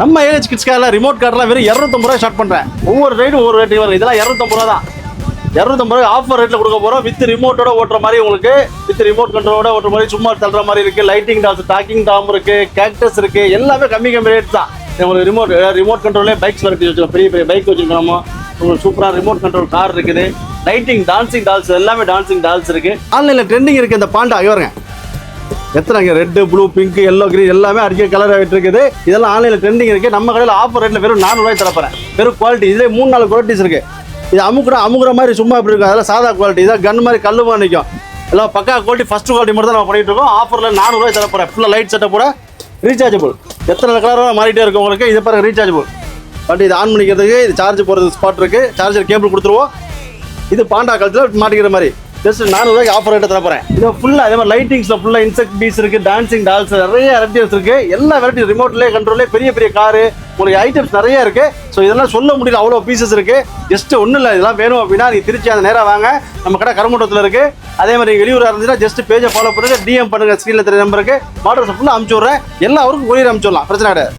நம்ம AH kids கார்ல remote கார்டெலாம் வெறும் 250 ரூபாய் ஸ்டார்ட் பண்றேன். ஒவ்வொரு ரைடும் ஒவ்வொரு ரேட்டு வரும். இதெல்லாம் 250 ரூபா தான். 250 ரூபாய் ஆஃபர் ரேட்ல கொடுக்க போறோம். வித் ரிமோட்டோட ஓட்டுற மாதிரி உங்களுக்கு, வித் ரிமோட் கண்ட்ரோலோட ஓட்டுற மாதிரி, சும்மா தள்ளுற மாதிரி இருக்கு. லைட்டிங் டால்ஸ், டாக்கிங் டாம் இருக்கு, கேக்டஸ் இருக்கு. எல்லாமே கம்மி ரேட் தான். உங்களுக்கு ரிமோட் கண்ட்ரோலே பைக்ஸ் வெரைட்டி வச்சிருக்கோம். பெரிய பெரிய பைக் வச்சிருக்கோம். உங்களுக்கு சூப்பரா ரிமோட் கண்ட்ரோல் கார் இருக்குது. லைட்டிங், டான்சிங் டால்ஸ், எல்லாமே டான்சிங் டால்ஸ் இருக்கு. ஆன்லைன்ல ட்ரெண்டிங் இருக்கு இந்த பாண்டா. இவருங்க எத்தனை red, blue, pink, yellow, green எல்லாமே அடிக்க கலர் ஆகிட்டு இருக்குது. இதெல்லாம் ஆன்லைனில் ட்ரெண்டிங் இருக்குது. நம்ம கடையில் ஆஃபர் ரேட்டில் வெறும் 400 ரூபாய் தரப்போறேன். வெறும் குவாலிட்டி. இதில் 3-4 குவாலிட்டிஸ் இருக்குது. இது அமுக்குற மாதிரி சும்மா இப்படி இருக்கும். அதெல்லாம் சாதா குவாலிட்டி. இதான் கன் மாதிரி கல்லு மாதிரி நிற்கும். எல்லாம் பக்கா குவாலிட்டி, ஃபஸ்ட் குவாலிட்டி மட்டும் தான் நம்ம பண்ணிட்டு இருக்கோம். ஆஃபரில் 400 ரூபாய் தரப்போறேன். ஃபுல்லாக லைட் செட்டப்போட ரீசார்ஜபிள். எத்தனை கலராக மாறிட்டே இருக்கும் உங்களுக்கு. இது பாருங்க ரீசார்ஜபிள் வண்டி. இது ஆன் பண்ணிக்கிறதுக்கு இது சார்ஜ் போடுறது ஸ்பாட் இருக்குது. சார்ஜர் கேபிள் கொடுத்துருவோம். இது பாண்டா கழுத்தில் மாட்டிக்கிற மாதிரி ஜஸ்ட் 400 ரூபாய்க்கு ஆஃபர் ரேட்டை தரப்போறேன். இது ஃபுல்லாக அதே மாதிரி லைட்டிங்ஸில் ஃபுல்லாக இன்செக்ட் பீஸ் இருக்குது, டான்சிங் டால்ஸ், நிறைய வெரைட்டிஸ் இருக்குது. எல்லா வெரைட்டி ரிமோட்லேயே கண்ட்ரோல்லே பெரிய பெரிய காரு உங்களுக்கு ஐட்டம்ஸ் நிறைய இருக்குது. ஸோ இதெல்லாம் சொல்ல முடியல, அவ்வளோ பீசஸ் இருக்குது. ஜஸ்ட் ஒன்றும் இல்லை, இதெல்லாம் வேணும் அப்படின்னா நீ திருச்சி அந்த நேராக வாங்க. நம்ம கடை கருமண்டத்தில் இருக்குது. அதே மாதிரி வெளியூராக இருந்துச்சுன்னா ஜஸ்ட் பேஜை ஃபாலோ பண்ணுங்கள், டிஎம் பண்ணுங்கள். ஸ்க்ரீனில் தெரிய நம்பருக்கு வாட்ஸ்அப் ஃபுல்லாக அனுப்பிச்சி விட்றேன். எல்லாருக்கும் கொரியர் அனுப்பிச்சி விடலாம், பிரச்சனை கிடையாது.